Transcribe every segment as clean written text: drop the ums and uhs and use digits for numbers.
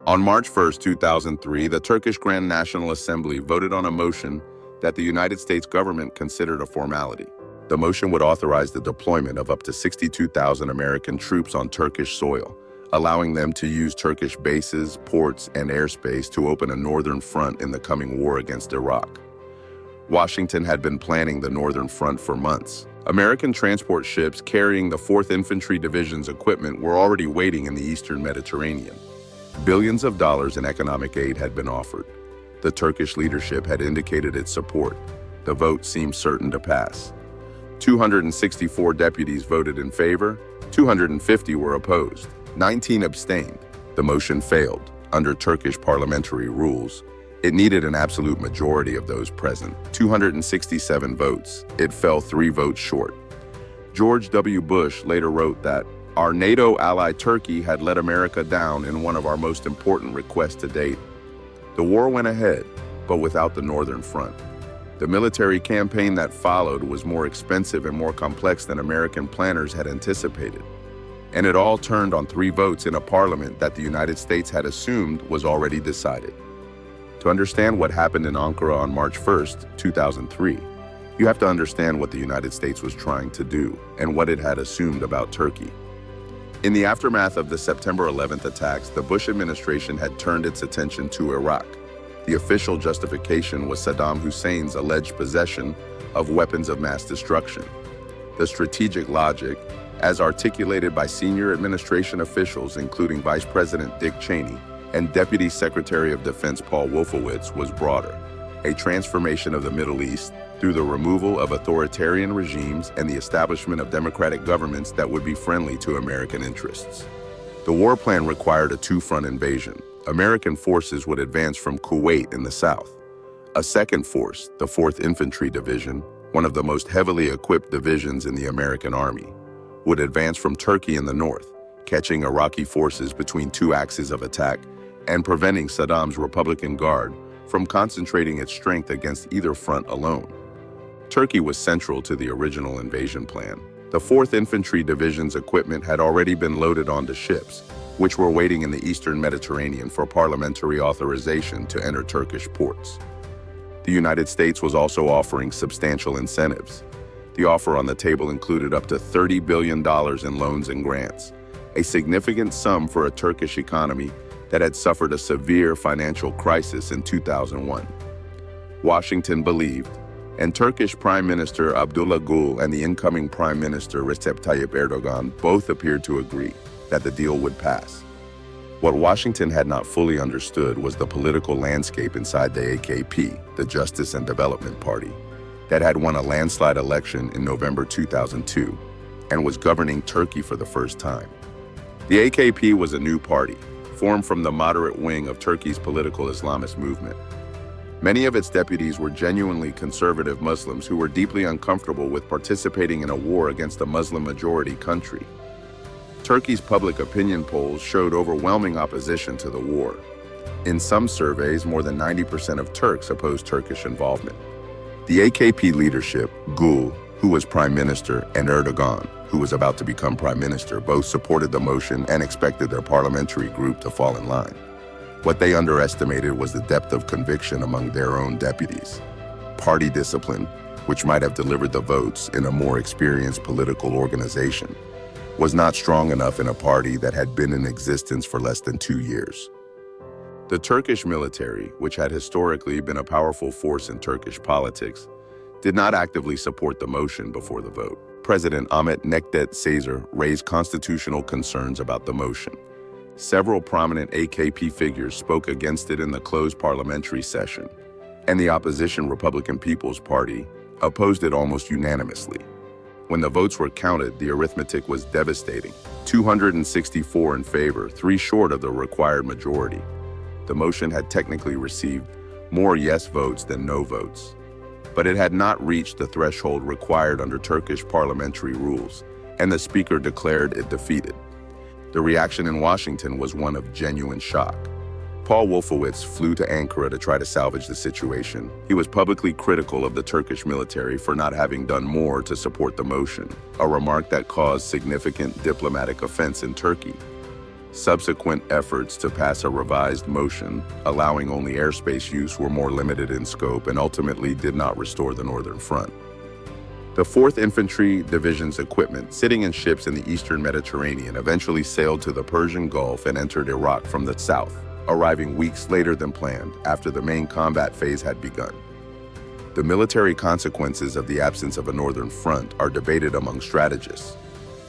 On March 1, 2003, the Turkish Grand National Assembly voted on a motion that the United States government considered a formality. The motion would authorize the deployment of up to 62,000 American troops on Turkish soil, allowing them to use Turkish bases, ports, and airspace to open a northern front in the coming war against Iraq. Washington had been planning the northern front for months. American transport ships carrying the 4th Infantry Division's equipment were already waiting in the eastern Mediterranean. Billions of dollars in economic aid had been offered. The Turkish leadership had indicated its support. The vote seemed certain to pass. 264 deputies voted in favor, 250 were opposed, 19 abstained. The motion failed. Under Turkish parliamentary rules, it needed an absolute majority of those present, 267 votes. It fell 3 votes short. George W. Bush later wrote that, "Our NATO ally Turkey had let America down in one of our most important requests to date." The war went ahead, but without the Northern Front. The military campaign that followed was more expensive and more complex than American planners had anticipated. And it all turned on 3 votes in a parliament that the United States had assumed was already decided. To understand what happened in Ankara on March 1, 2003, you have to understand what the United States was trying to do and what it had assumed about Turkey. In the aftermath of the September 11th attacks, the Bush administration had turned its attention to Iraq. The official justification was Saddam Hussein's alleged possession of weapons of mass destruction. The strategic logic, as articulated by senior administration officials including Vice President Dick Cheney and Deputy Secretary of Defense Paul Wolfowitz, was broader: a transformation of the Middle East through the removal of authoritarian regimes and the establishment of democratic governments that would be friendly to American interests. The war plan required a 2-front invasion. American forces would advance from Kuwait in the south. A second force, the 4th Infantry Division, one of the most heavily equipped divisions in the American Army, would advance from Turkey in the north, catching Iraqi forces between 2 axes of attack and preventing Saddam's Republican Guard from concentrating its strength against either front alone. Turkey was central to the original invasion plan. The 4th Infantry Division's equipment had already been loaded onto ships, which were waiting in the eastern Mediterranean for parliamentary authorization to enter Turkish ports. The United States was also offering substantial incentives. The offer on the table included up to $30 billion in loans and grants, a significant sum for a Turkish economy that had suffered a severe financial crisis in 2001. Washington believed, and Turkish Prime Minister Abdullah Gül and the incoming Prime Minister Recep Tayyip Erdogan both appeared to agree that the deal would pass. What Washington had not fully understood was the political landscape inside the AKP, the Justice and Development Party, that had won a landslide election in November 2002 and was governing Turkey for the first time. The AKP was a new party, formed from the moderate wing of Turkey's political Islamist movement. Many of its deputies were genuinely conservative Muslims who were deeply uncomfortable with participating in a war against a Muslim-majority country. Turkey's public opinion polls showed overwhelming opposition to the war. In some surveys, more than 90% of Turks opposed Turkish involvement. The AKP leadership, Gül, who was prime minister, and Erdogan, who was about to become prime minister, both supported the motion and expected their parliamentary group to fall in line. What they underestimated was the depth of conviction among their own deputies. Party discipline, which might have delivered the votes in a more experienced political organization, was not strong enough in a party that had been in existence for less than 2 years. The Turkish military, which had historically been a powerful force in Turkish politics, did not actively support the motion before the vote. President Ahmet Necdet Sezer raised constitutional concerns about the motion. Several prominent AKP figures spoke against it in the closed parliamentary session, and the opposition Republican People's Party opposed it almost unanimously. When the votes were counted, the arithmetic was devastating: 264 in favor, 3 short of the required majority. The motion had technically received more yes votes than no votes, but it had not reached the threshold required under Turkish parliamentary rules, and the speaker declared it defeated. The reaction in Washington was one of genuine shock. Paul Wolfowitz flew to Ankara to try to salvage the situation. He was publicly critical of the Turkish military for not having done more to support the motion, a remark that caused significant diplomatic offense in Turkey. Subsequent efforts to pass a revised motion, allowing only airspace use, were more limited in scope and ultimately did not restore the Northern Front. The 4th Infantry Division's equipment, sitting in ships in the eastern Mediterranean, eventually sailed to the Persian Gulf and entered Iraq from the south, arriving weeks later than planned, after the main combat phase had begun. The military consequences of the absence of a Northern Front are debated among strategists.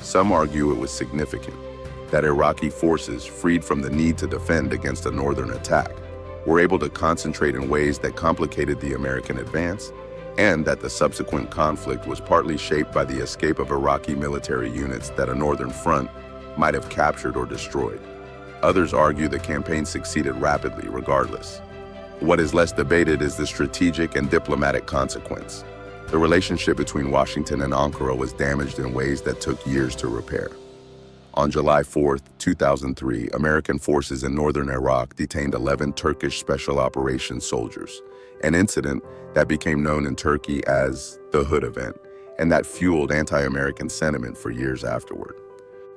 Some argue it was significant that Iraqi forces, freed from the need to defend against a Northern attack, were able to concentrate in ways that complicated the American advance, and that the subsequent conflict was partly shaped by the escape of Iraqi military units that a Northern Front might have captured or destroyed. Others argue the campaign succeeded rapidly regardless. What is less debated is the strategic and diplomatic consequence. The relationship between Washington and Ankara was damaged in ways that took years to repair. On July 4, 2003, American forces in northern Iraq detained 11 Turkish Special Operations soldiers, an incident that became known in Turkey as the Hood event, and that fueled anti-American sentiment for years afterward.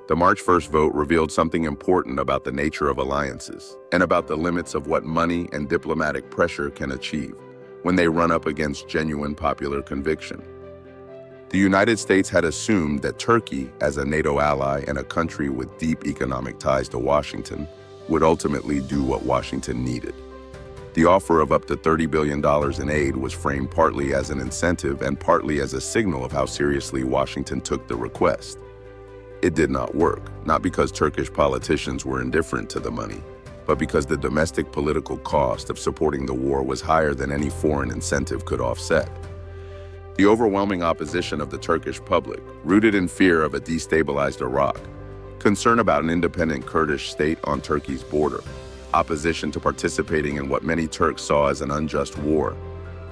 The March 1st vote revealed something important about the nature of alliances and about the limits of what money and diplomatic pressure can achieve when they run up against genuine popular conviction. The United States had assumed that Turkey, as a NATO ally and a country with deep economic ties to Washington, would ultimately do what Washington needed. The offer of up to $30 billion in aid was framed partly as an incentive and partly as a signal of how seriously Washington took the request. It did not work, not because Turkish politicians were indifferent to the money, but because the domestic political cost of supporting the war was higher than any foreign incentive could offset. The overwhelming opposition of the Turkish public, rooted in fear of a destabilized Iraq, concern about an independent Kurdish state on Turkey's border, opposition to participating in what many Turks saw as an unjust war,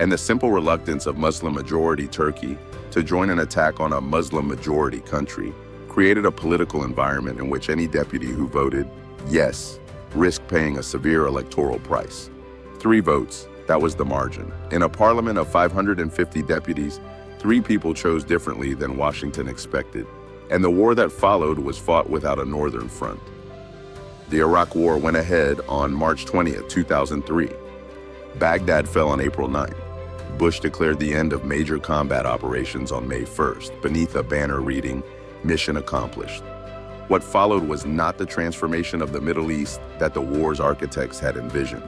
and the simple reluctance of Muslim-majority Turkey to join an attack on a Muslim-majority country created a political environment in which any deputy who voted yes risked paying a severe electoral price. 3 votes, that was the margin. In a parliament of 550 deputies, 3 people chose differently than Washington expected, and the war that followed was fought without a Northern Front. The Iraq War went ahead on March 20th, 2003. Baghdad fell on April 9th. Bush declared the end of major combat operations on May 1st, beneath a banner reading, "Mission accomplished." What followed was not the transformation of the Middle East that the war's architects had envisioned.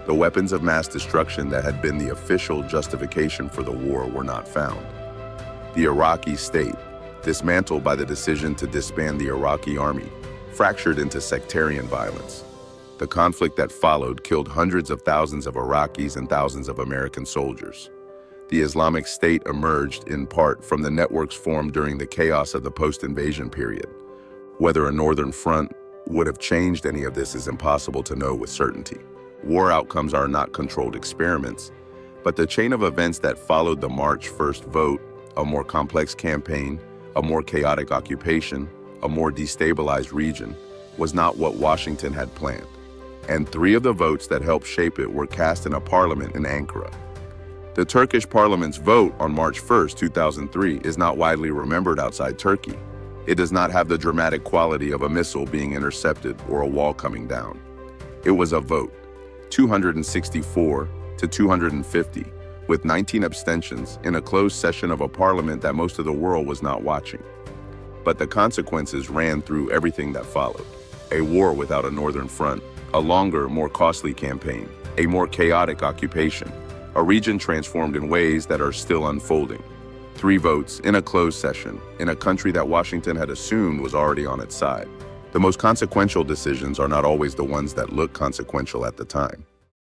The weapons of mass destruction that had been the official justification for the war were not found. The Iraqi state, dismantled by the decision to disband the Iraqi army, fractured into sectarian violence. The conflict that followed killed hundreds of thousands of Iraqis and thousands of American soldiers. The Islamic State emerged, in part, from the networks formed during the chaos of the post-invasion period. Whether a Northern Front would have changed any of this is impossible to know with certainty. War outcomes are not controlled experiments, but the chain of events that followed the March 1st vote, a more complex campaign, a more chaotic occupation, a more destabilized region, was not what Washington had planned. And 3 of the votes that helped shape it were cast in a parliament in Ankara. The Turkish parliament's vote on March 1st, 2003 is not widely remembered outside Turkey. It does not have the dramatic quality of a missile being intercepted or a wall coming down. It was a vote, 264 to 250, with 19 abstentions in a closed session of a parliament that most of the world was not watching. But the consequences ran through everything that followed. A war without a Northern Front, a longer, more costly campaign, a more chaotic occupation, a region transformed in ways that are still unfolding. 3 votes in a closed session in a country that Washington had assumed was already on its side. The most consequential decisions are not always the ones that look consequential at the time.